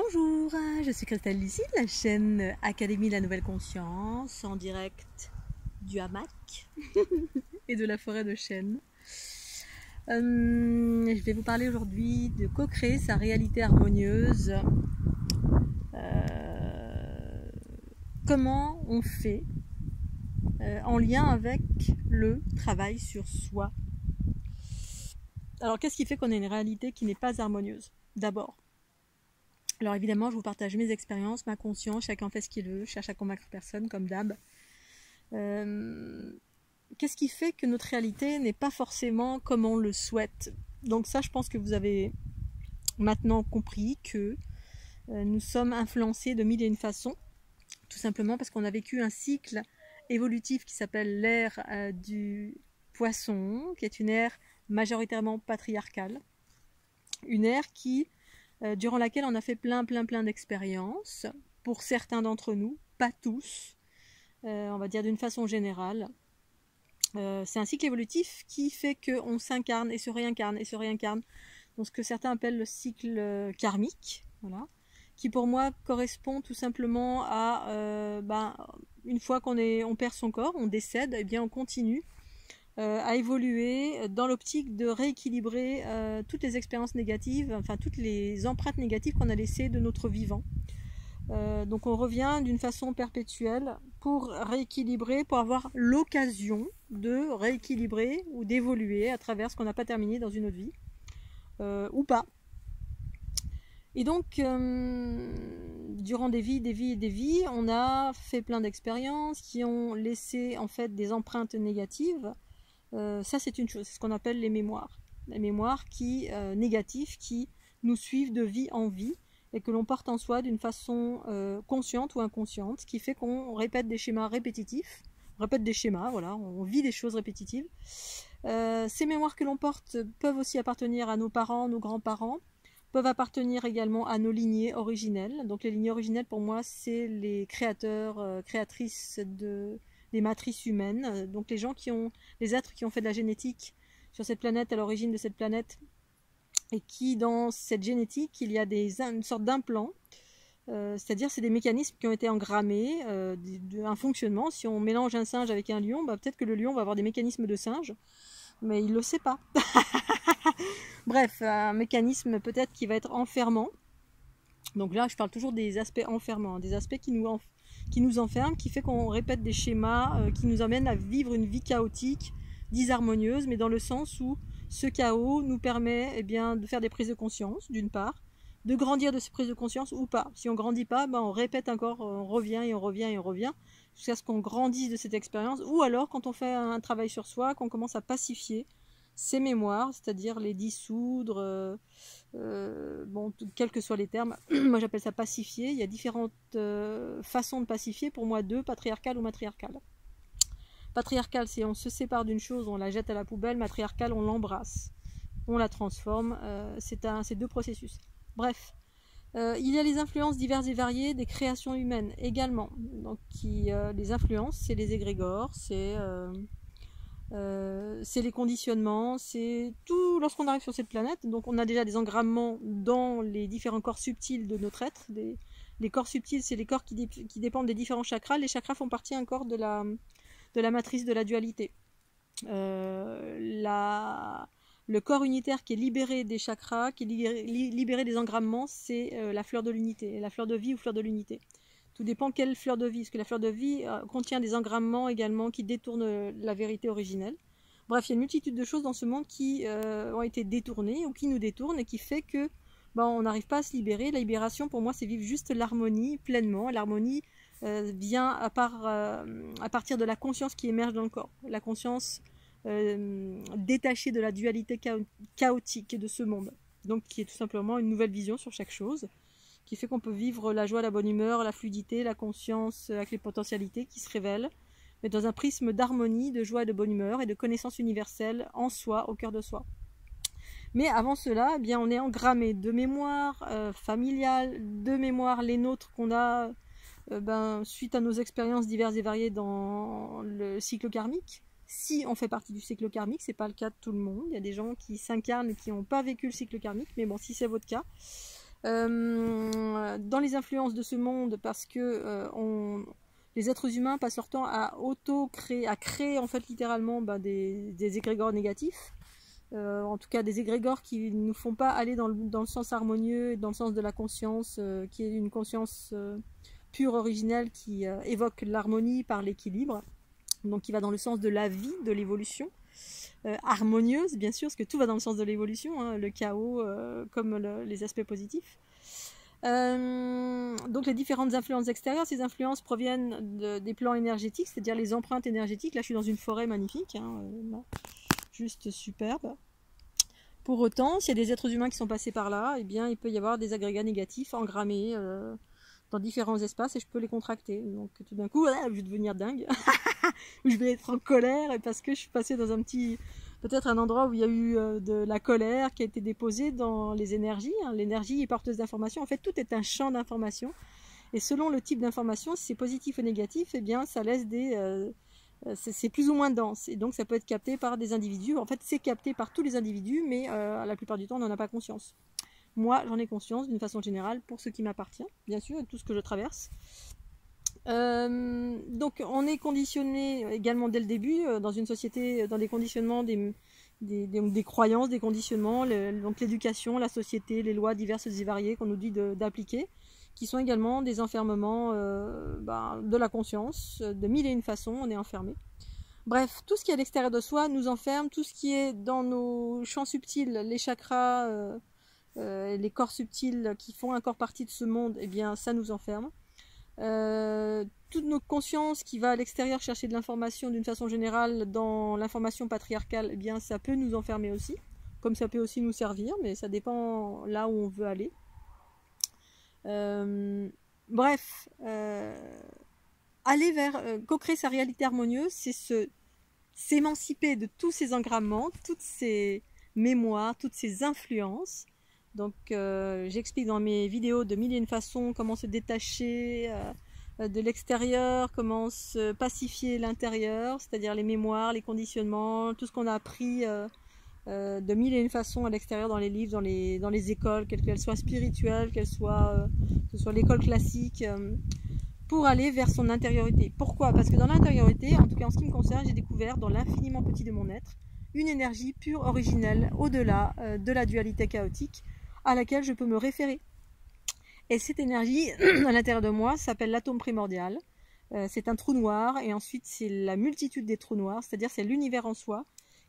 Bonjour, je suis Christelle Lucie de la chaîne Académie La Nouvelle Conscience, en direct du hamac et de la forêt de chênes. Je vais vous parler aujourd'hui de co-créer sa réalité harmonieuse. Comment on fait en lien avec le travail sur soi. Alors qu'est-ce qui fait qu'on a une réalité qui n'est pas harmonieuse? D'abord, alors évidemment, je vous partage mes expériences, ma conscience, chacun fait ce qu'il veut, je cherche à convaincre personne, comme d'hab. Qu'est-ce qui fait que notre réalité n'est pas forcément comme on le souhaite? Donc ça, je pense que vous avez maintenant compris que nous sommes influencés de mille et une façons, tout simplement parce qu'on a vécu un cycle évolutif qui s'appelle l'ère du poisson, qui est une ère majoritairement patriarcale, une ère qui durant laquelle on a fait plein d'expériences, pour certains d'entre nous, pas tous, on va dire d'une façon générale. C'est un cycle évolutif qui fait qu'on s'incarne et se réincarne, donc ce que certains appellent le cycle karmique, voilà, qui pour moi correspond tout simplement à, une fois qu'on perd son corps, on décède, et bien on continue à évoluer dans l'optique de rééquilibrer toutes les expériences négatives, enfin toutes les empreintes négatives qu'on a laissées de notre vivant. Donc on revient d'une façon perpétuelle pour rééquilibrer, pour avoir l'occasion de rééquilibrer ou d'évoluer à travers ce qu'on n'a pas terminé dans une autre vie, ou pas. Et donc, durant des vies, on a fait plein d'expériences qui ont laissé en fait des empreintes négatives. Ça c'est une chose, c'est ce qu'on appelle les mémoires. Les mémoires négatives qui nous suivent de vie en vie et que l'on porte en soi d'une façon consciente ou inconsciente, ce qui fait qu'on répète des schémas répétitifs, voilà, on vit des choses répétitives. Ces mémoires que l'on porte peuvent aussi appartenir à nos parents, nos grands-parents, peuvent appartenir également à nos lignées originelles. Donc les lignées originelles pour moi c'est les créateurs, créatrices des matrices humaines, donc les êtres qui ont fait de la génétique sur cette planète, à l'origine de cette planète, et qui dans cette génétique il y a une sorte d'implant, c'est-à-dire c'est des mécanismes qui ont été engrammés, un fonctionnement. Si on mélange un singe avec un lion, peut-être que le lion va avoir des mécanismes de singe, mais il ne le sait pas. Bref, un mécanisme peut-être qui va être enfermant. Donc là je parle toujours des aspects enfermants, des aspects qui nous enferme, qui fait qu'on répète des schémas qui nous amènent à vivre une vie chaotique, disharmonieuse, mais dans le sens où ce chaos nous permet de faire des prises de conscience, d'une part, de grandir de ces prises de conscience ou pas. Si on ne grandit pas, on répète encore, on revient, jusqu'à ce qu'on grandisse de cette expérience, ou alors quand on fait un travail sur soi, qu'on commence à pacifier ces mémoires, c'est-à-dire les dissoudre, quels que soient les termes. Moi j'appelle ça pacifier. Il y a différentes façons de pacifier, pour moi deux, patriarcale ou matriarcale. Patriarcale, c'est on se sépare d'une chose, on la jette à la poubelle. Matriarcale, on l'embrasse, on la transforme. C'est deux processus. Bref, il y a les influences diverses et variées des créations humaines également. Donc les influences, c'est les égrégores, c'est les conditionnements, c'est tout lorsqu'on arrive sur cette planète. Donc on a déjà des engramements dans les différents corps subtils de notre être. Les corps subtils, c'est les corps qui dépendent des différents chakras. Les chakras font partie encore de la matrice de la dualité. Le corps unitaire qui est libéré des chakras, qui est libéré des engramements, c'est la fleur de l'unité, la fleur de vie ou fleur de l'unité. Tout dépend quelle fleur de vie, parce que la fleur de vie contient des engramements également qui détournent la vérité originelle. Bref, il y a une multitude de choses dans ce monde qui ont été détournées ou qui nous détournent et qui fait que on n'arrive pas à se libérer. La libération, pour moi, c'est vivre juste l'harmonie pleinement. L'harmonie vient à partir de la conscience qui émerge dans le corps. La conscience détachée de la dualité chaotique de ce monde. Donc, qui est tout simplement une nouvelle vision sur chaque chose, qui fait qu'on peut vivre la joie, la bonne humeur, la fluidité, la conscience avec les potentialités qui se révèlent, mais dans un prisme d'harmonie, de joie et de bonne humeur et de connaissance universelle en soi, au cœur de soi. Mais avant cela, on est engrammé de mémoires familiales, de mémoires les nôtres qu'on a suite à nos expériences diverses et variées dans le cycle karmique. Si on fait partie du cycle karmique, c'est pas le cas de tout le monde. Il y a des gens qui s'incarnent et qui n'ont pas vécu le cycle karmique, mais bon, si c'est votre cas, dans les influences de ce monde, parce que les êtres humains passent leur temps à créer en fait littéralement des égrégores négatifs, en tout cas des égrégores qui ne nous font pas aller dans le sens harmonieux et dans le sens de la conscience, qui est une conscience pure, originelle, qui évoque l'harmonie par l'équilibre, donc qui va dans le sens de la vie, de l'évolution. Harmonieuse bien sûr, parce que tout va dans le sens de l'évolution, hein, le chaos comme les aspects positifs. Donc les différentes influences extérieures, ces influences proviennent des plans énergétiques, c'est-à-dire les empreintes énergétiques. Là je suis dans une forêt magnifique, hein, juste superbe. Pour autant, s'il y a des êtres humains qui sont passés par là, eh bien il peut y avoir des agrégats négatifs engrammés dans différents espaces et je peux les contracter. Donc tout d'un coup, je vais devenir dingue. Où je vais être en colère et parce que je suis passée dans peut-être un endroit où il y a eu de la colère qui a été déposée dans les énergies. Hein. L'énergie est porteuse d'informations. En fait, tout est un champ d'informations. Et selon le type d'information, si c'est positif ou négatif, eh bien, ça laisse c'est plus ou moins dense. Et donc, ça peut être capté par des individus. En fait, c'est capté par tous les individus, mais la plupart du temps, on n'en a pas conscience. Moi, j'en ai conscience d'une façon générale pour ce qui m'appartient, bien sûr, et tout ce que je traverse. Donc on est conditionné également dès le début dans une société, dans des conditionnements, des croyances, des conditionnements, donc l'éducation, la société, les lois diverses et variées qu'on nous dit d'appliquer, qui sont également des enfermements de la conscience, de mille et une façons, on est enfermé. Bref, tout ce qui est à l'extérieur de soi nous enferme, tout ce qui est dans nos champs subtils, les chakras, les corps subtils qui font encore partie de ce monde, eh bien ça nous enferme. Toute notre conscience qui va à l'extérieur chercher de l'information d'une façon générale dans l'information patriarcale, eh bien ça peut nous enfermer aussi, comme ça peut aussi nous servir, mais ça dépend là où on veut aller. Bref, aller vers co-créer sa réalité harmonieuse, c'est s'émanciper de tous ces engramements, toutes ces mémoires, toutes ces influences. Donc j'explique dans mes vidéos de mille et une façons comment se détacher de l'extérieur, comment se pacifier l'intérieur, c'est-à-dire les mémoires, les conditionnements, tout ce qu'on a appris de mille et une façons à l'extérieur dans les livres, dans les écoles, quelles qu'elles soient spirituelles, que ce soit l'école classique, pour aller vers son intériorité. Pourquoi? Parce que dans l'intériorité, en tout cas en ce qui me concerne, j'ai découvert dans l'infiniment petit de mon être, une énergie pure, originelle, au-delà de la dualité chaotique, à laquelle je peux me référer. Et cette énergie, à l'intérieur de moi, s'appelle l'atome primordial. C'est un trou noir, et ensuite c'est la multitude des trous noirs, c'est-à-dire c'est l'univers en soi,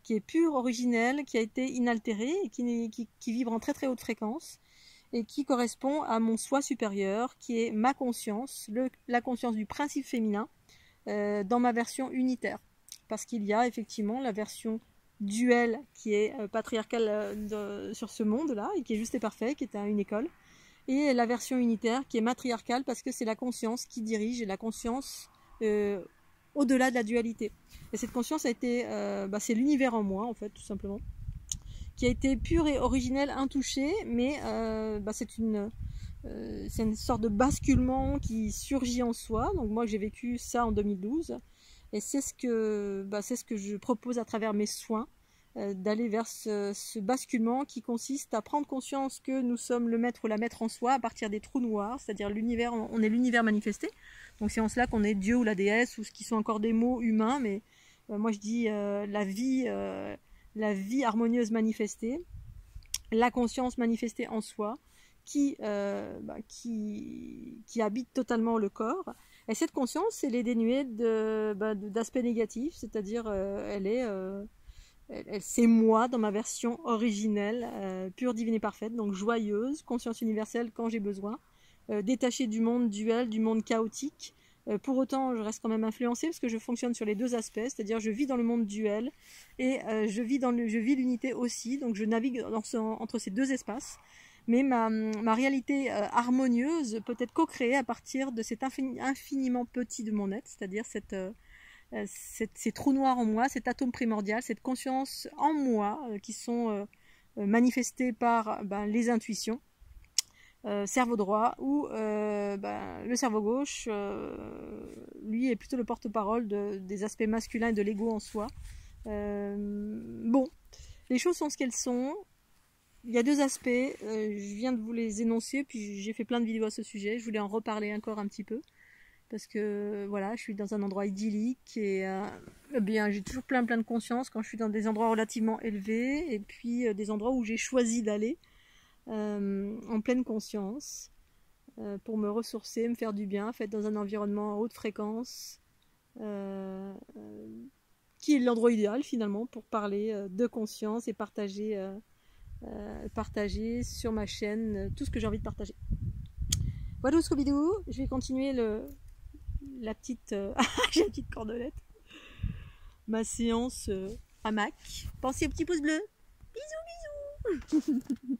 qui est pur, originel, qui a été inaltéré, et qui vibre en très très haute fréquence, et qui correspond à mon soi supérieur, qui est ma conscience, la conscience du principe féminin, dans ma version unitaire. Parce qu'il y a effectivement la version duel qui est patriarcale sur ce monde-là, et qui est juste et parfait, qui est une école, et la version unitaire qui est matriarcale parce que c'est la conscience qui dirige, et la conscience au-delà de la dualité. Et cette conscience a été, c'est l'univers en moi en fait, tout simplement, qui a été pure et originelle, intouchée, mais c'est une sorte de basculement qui surgit en soi. Donc moi j'ai vécu ça en 2012, et c'est ce que je propose à travers mes soins, d'aller vers ce basculement qui consiste à prendre conscience que nous sommes le maître ou la maître en soi à partir des trous noirs, c'est-à-dire l'univers, on est l'univers manifesté. Donc c'est en cela qu'on est Dieu ou la déesse, ou ce qui sont encore des mots humains, mais moi je dis la vie harmonieuse manifestée, la conscience manifestée en soi, qui habite totalement le corps. Et cette conscience, elle est dénuée d'aspects négatifs, c'est-à-dire c'est moi dans ma version originelle, pure, divine et parfaite, donc joyeuse, conscience universelle quand j'ai besoin, détachée du monde duel, du monde chaotique. Pour autant, je reste quand même influencée parce que je fonctionne sur les deux aspects, c'est-à-dire je vis dans le monde duel et je vis l'unité aussi, donc je navigue entre ces deux espaces. Mais ma réalité harmonieuse peut être co-créée à partir de cet infiniment petit de mon être, c'est-à-dire ces trous noirs en moi, cet atome primordial, cette conscience en moi qui sont manifestées par les intuitions, cerveau droit, ou le cerveau gauche, lui est plutôt le porte-parole des aspects masculins et de l'ego en soi. Bon, les choses sont ce qu'elles sont. il y a deux aspects, je viens de vous les énoncer, puis j'ai fait plein de vidéos à ce sujet, je voulais en reparler encore un petit peu, parce que voilà, je suis dans un endroit idyllique et eh bien j'ai toujours plein de conscience quand je suis dans des endroits relativement élevés, et puis des endroits où j'ai choisi d'aller en pleine conscience, pour me ressourcer, me faire du bien, fait dans un environnement à haute fréquence, qui est l'endroit idéal finalement pour parler de conscience et partager sur ma chaîne tout ce que j'ai envie de partager. Voilà Scooby-Doo, je vais continuer la petite j'ai la petite cordelette, ma séance hamac. Pensez au petit pouce bleu, bisous bisous.